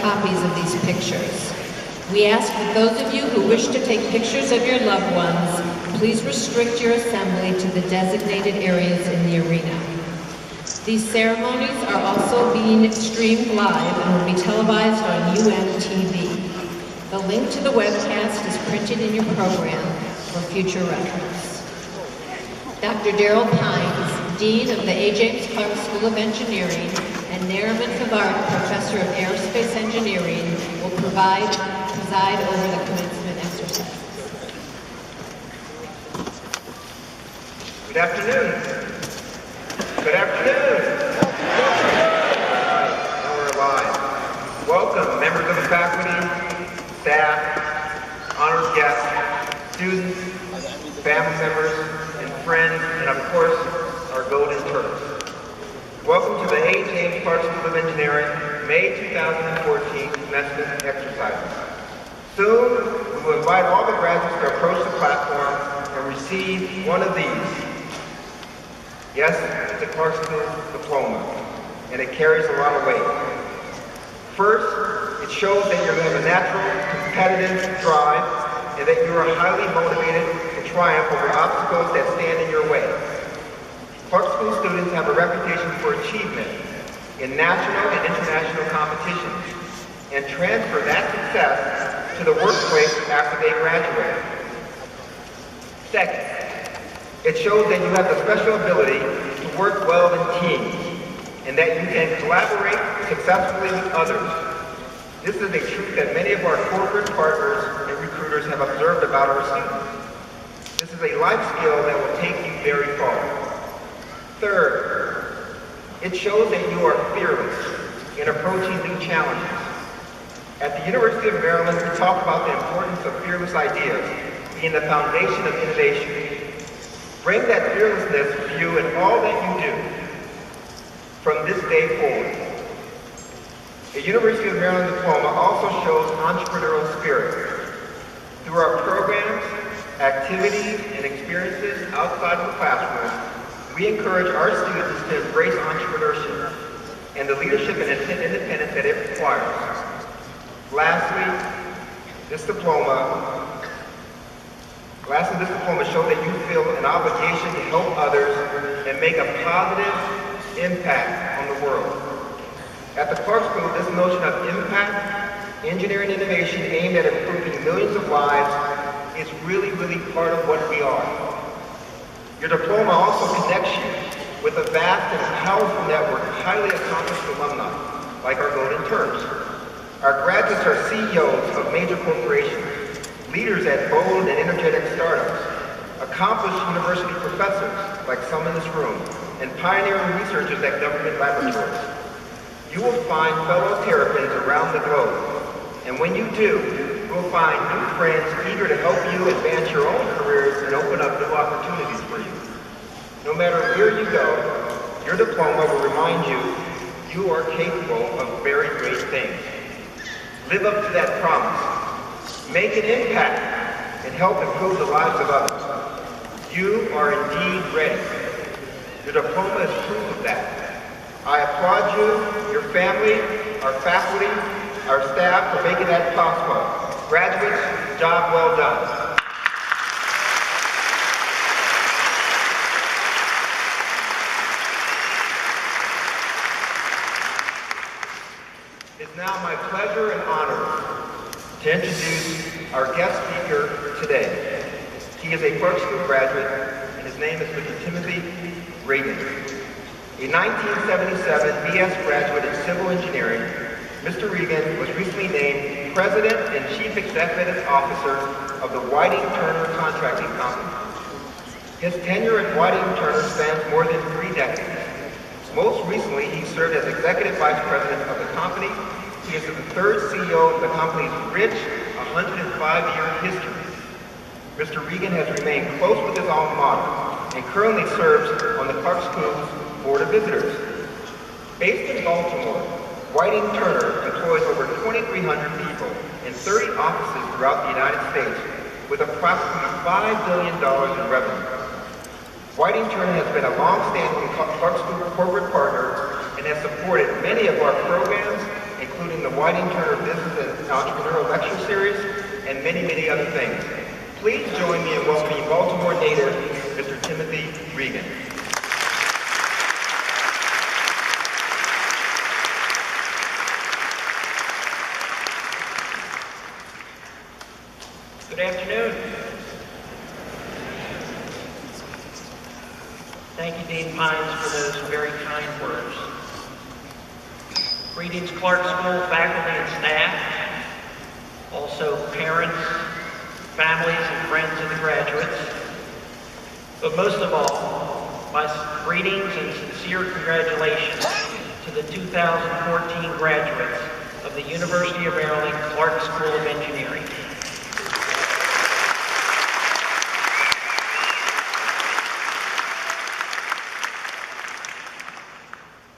copies of these pictures. We ask that those of you who wish to take pictures of your loved ones, please restrict your assembly to the designated areas in the arena. These ceremonies are also being streamed live and will be televised on UMTV. The link to the webcast is printed in your program for future reference. Dr. Darrell Pines, Dean of the A. James Clark School of Engineering and Nariman Favart, Professor of Aerospace Engineering, will preside over the commencement exercises. Good afternoon. Good afternoon. Now we're live. Welcome, members of the faculty, staff, honored guests, students, family members, and friends, and of course, our golden turtles. Welcome to the A. James Clark School of Engineering May 2014 commencement exercises. Soon, we will invite all the graduates to approach the platform and receive one of these. Yes, it's a Clark School diploma, and it carries a lot of weight. First, it shows that you have a natural, competitive drive, and that you are highly motivated to triumph over obstacles that stand in your way. Clark School students have a reputation for achievement in national and international competitions, and transfer that success to the workplace after they graduate. Second, it shows that you have the special ability to work well in teams, and that you can collaborate successfully with others. This is a truth that many of our corporate partners and recruiters have observed about our students. This is a life skill that will take you very far. Third, it shows that you are fearless in approaching new challenges. At the University of Maryland, we talk about the importance of fearless ideas being the foundation of innovation. Bring that fearlessness with you in all that you do from this day forward. A University of Maryland diploma also shows entrepreneurial spirit. Through our programs, activities, and experiences outside of the classroom, we encourage our students to embrace entrepreneurship and the leadership and independence that it requires. Lastly, this diploma shows that you feel an obligation to help others and make a positive impact on the world. At the Clark School, this notion of impact, engineering innovation aimed at improving millions of lives is really, really part of what we are. Your diploma also connects you with a vast and powerful network of highly accomplished alumni, like our golden terms. Our graduates are CEOs of major corporations, leaders at bold and energetic startups, accomplished university professors, like some in this room, and pioneering researchers at government laboratories. You will find fellow terrapins around the globe, and when you do, you will find new friends eager to help you advance your own careers and open up new opportunities for you. No matter where you go, your diploma will remind you you are capable of very great things. Live up to that promise. Make an impact and help improve the lives of others. You are indeed ready. Your diploma is proof of that. I applaud you, your family, our faculty, our staff for making that possible. Graduates, job well done. It's now my pleasure and honor to introduce our guest speaker today. He is a Clark School graduate, and his name is Mr. Timothy Reagan. A 1977 BS graduate in civil engineering, Mr. Reagan was recently named President and Chief Executive Officer of the Whiting Turner Contracting Company. His tenure at Whiting Turner spans more than 3 decades. Most recently, he served as Executive Vice President of the company. He is the 3rd CEO of the company's rich 105-year history. Mr. Reagan has remained close with his alma mater and currently serves on the Clark School's Board of Visitors. Based in Baltimore, Whiting Turner employs over 2,300 people in 30 offices throughout the United States with approximately $5 billion in revenue. Whiting Turner has been a long-standing Clark School corporate partner and has supported many of our programs, including including the Whiting Turner Business and Entrepreneurial Lecture Series, and many, many other things. Please join me in welcoming Baltimore native, Mr. Timothy Regan. Good afternoon. Thank you, Dean Pines, for those very kind words. Greetings, Clark School faculty and staff, also parents, families, and friends of the graduates. But most of all, my greetings and sincere congratulations to the 2014 graduates of the University of Maryland Clark School of Engineering.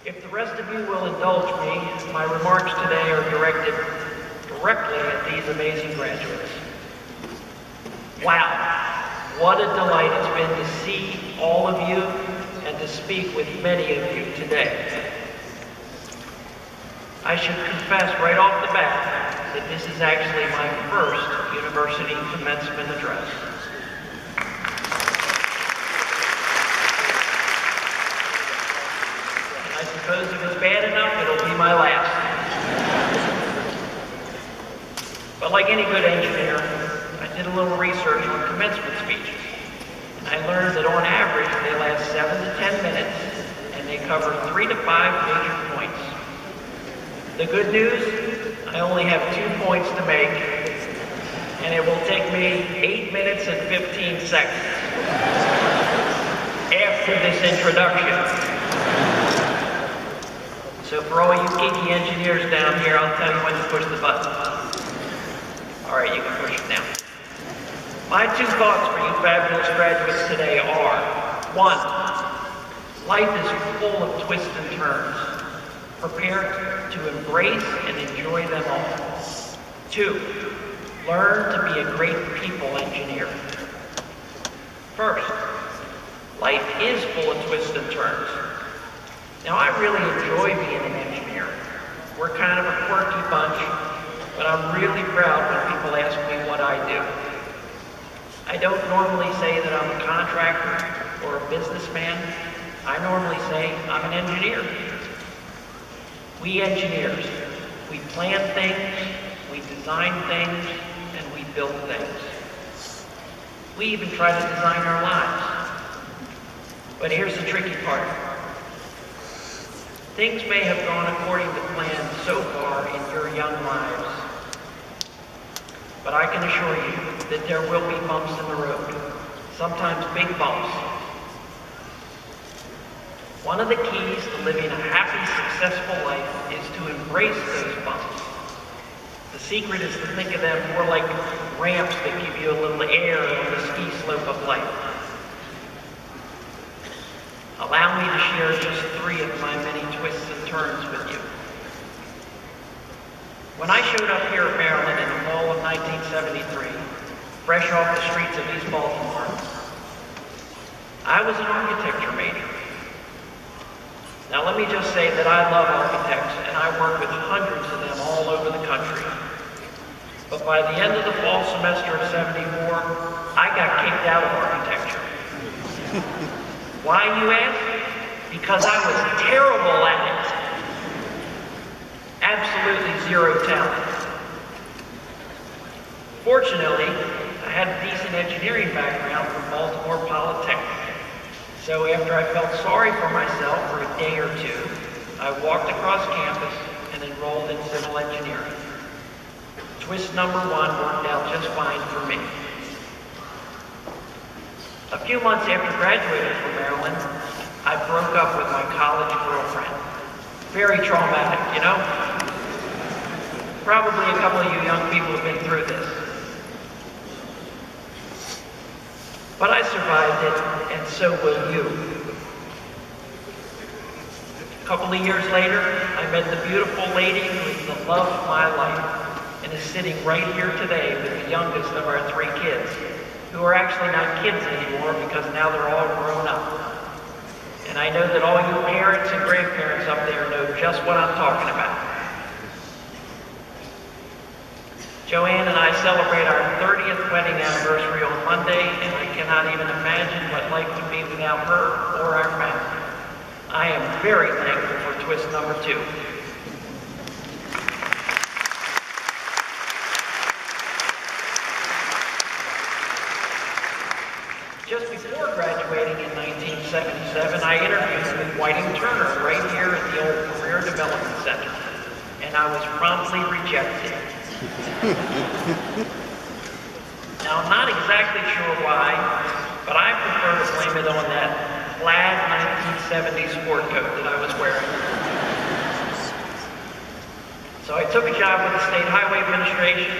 If the rest of you will indulge me, my remarks today are directed directly at these amazing graduates. Wow, what a delight it's been to see all of you and to speak with many of you today. I should confess right off the bat that this is actually my first university commencement address. I suppose if it's bad enough, it'll be my last. But like any good engineer, I did a little research on commencement speeches. And I learned that on average, they last 7 to 10 minutes, and they cover 3 to 5 major points. The good news, I only have 2 points to make, and it will take me 8 minutes and 15 seconds after this introduction. So for all you geeky engineers down here, I'll tell you when to push the button. All right, you can push it now. My 2 thoughts for you fabulous graduates today are, 1, life is full of twists and turns. Prepare to embrace and enjoy them all. 2, learn to be a great people engineer. First, life is full of twists and turns. Now, I really enjoy being an engineer. We're kind of a quirky bunch, but I'm really proud when people ask me what I do. I don't normally say that I'm a contractor or a businessman. I normally say I'm an engineer. We engineers, we plan things, we design things, and we build things. We even try to design our lives. But here's the tricky part. Things may have gone according to plan so far in your young lives, but I can assure you that there will be bumps in the road, sometimes big bumps. One of the keys to living a happy, successful life is to embrace those bumps. The secret is to think of them more like ramps that give you a little air on the ski slope of life. Allow me to share just 3 of my many twists and turns with you. When I showed up here at Maryland in the fall of 1973, fresh off the streets of East Baltimore, I was an architecture major. Now let me just say that I love architects and I work with hundreds of them all over the country. But by the end of the fall semester of '74, I got kicked out of architecture. Why, you ask? Because I was terrible at it. Absolutely zero talent. Fortunately, I had a decent engineering background from Baltimore Polytechnic. So after I felt sorry for myself for a day or 2, I walked across campus and enrolled in civil engineering. Twist number 1 worked out just fine for me. A few months after graduating from Maryland, I broke up with my college girlfriend. Very traumatic, you know? Probably a couple of you young people have been through this. But I survived it, and so will you. A couple of years later, I met the beautiful lady who is the love of my life and is sitting right here today with the youngest of our 3 kids, who are actually not kids anymore because now they're all grown up. And I know that all you parents and grandparents up there know just what I'm talking about. Joanne and I celebrate our 30th wedding anniversary on Monday, and I cannot even imagine what life would be without her or our family. I am very thankful for twist number 2. Just before graduating in 1977, I interviewed with Whiting Turner right here at the old Career Development Center, and I was promptly rejected. Now, I'm not exactly sure why, but I prefer to blame it on that plaid 1970s sport coat that I was wearing. So I took a job with the State Highway Administration,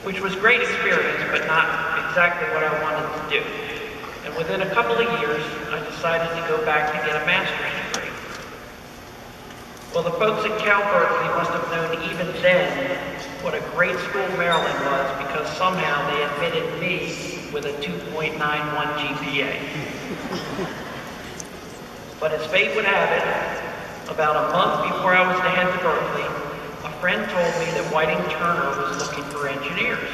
which was a great experience, but not exactly what I wanted to do. And within a couple of years, I decided to go back to get a master's degree. Well, the folks at Cal Berkeley must have known even then what a great school Maryland was, because somehow they admitted me with a 2.91 GPA. But as fate would have it, about a month before I was to head to Berkeley, a friend told me that Whiting Turner was looking for engineers.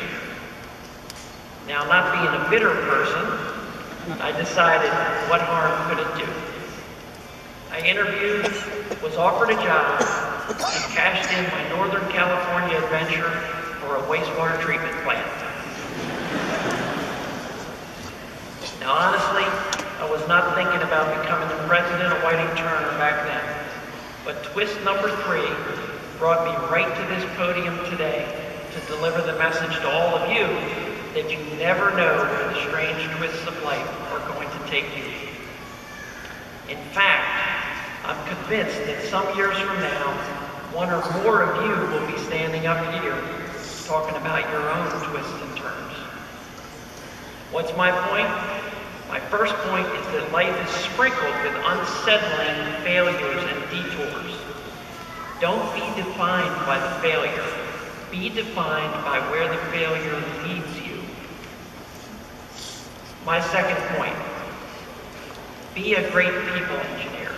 Now, not being a bitter person, I decided, what harm could it do? I interviewed, was offered a job, and cashed in my Northern California adventure for a wastewater treatment plant. Now, honestly, I was not thinking about becoming the president of Whiting Turner back then, but twist number 3 brought me right to this podium today to deliver the message to all of you that you never know where the strange twists of life are going to take you. In fact, I'm convinced that some years from now, one or more of you will be standing up here talking about your own twists and turns. What's my point? My first point is that life is sprinkled with unsettling failures and detours. Don't be defined by the failure. Be defined by where the failure leads you. My second point, be a great people engineer.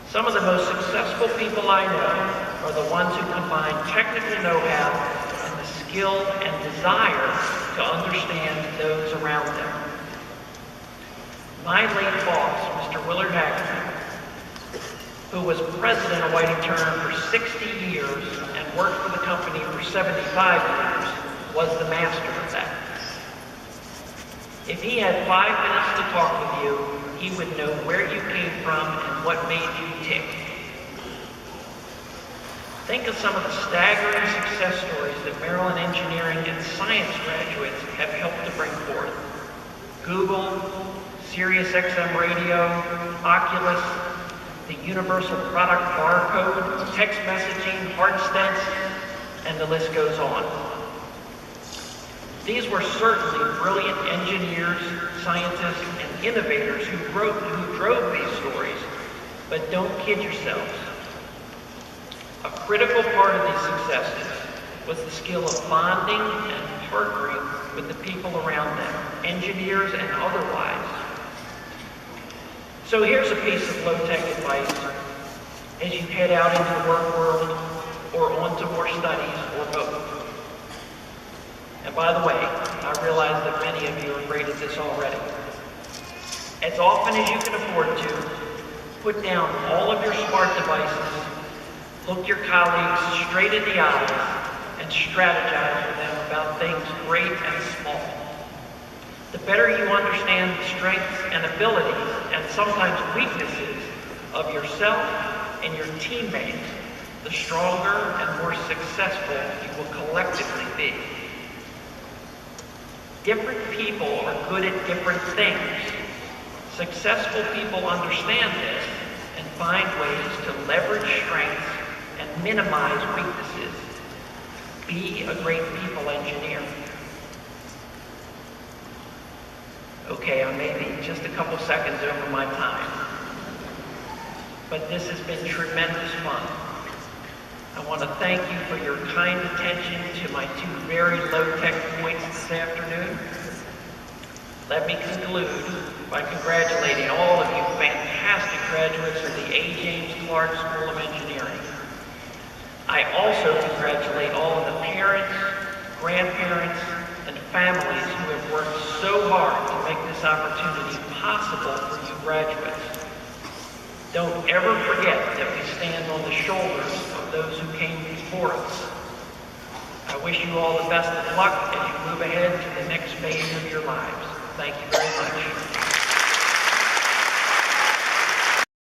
Some of the most successful people I know are the ones who combine technical know-how and the skill and desire to understand those around them. My late boss, Mr. Willard Haggerty, who was president of Whiting Turner for 60 years and worked for the company for 75 years, was the master of that. If he had 5 minutes to talk with you, he would know where you came from and what made you tick. Think of some of the staggering success stories that Maryland engineering and science graduates have helped to bring forth. Google, Sirius XM radio, Oculus, the universal product barcode, text messaging, heart stents, and the list goes on. These were certainly brilliant engineers, scientists, and innovators who drove these stories, but don't kid yourselves. A critical part of these successes was the skill of bonding and partnering with the people around them, engineers and otherwise. So here's a piece of low-tech advice as you head out into the work world or on to more studies or both. And by the way, I realize that many of you are great at this already. As often as you can afford to, put down all of your smart devices, look your colleagues straight in the eyes, and strategize with them about things great and small. The better you understand the strengths and abilities, and sometimes weaknesses, of yourself and your teammates, the stronger and more successful you will collectively be. Different people are good at different things. Successful people understand this and find ways to leverage strengths and minimize weaknesses. Be a great people engineer. Okay, I may be just a couple seconds over my time, but this has been tremendous fun. I want to thank you for your kind attention to my 2 very low-tech points this afternoon. Let me conclude by congratulating all of you fantastic graduates of the A. James Clark School of Engineering. I also congratulate all of the parents, grandparents, and families who have worked so hard to make this opportunity possible for you graduates. Don't ever forget that we stand on the shoulders of those who came before us. I wish you all the best of luck as you move ahead to the next phase of your lives. Thank you very much.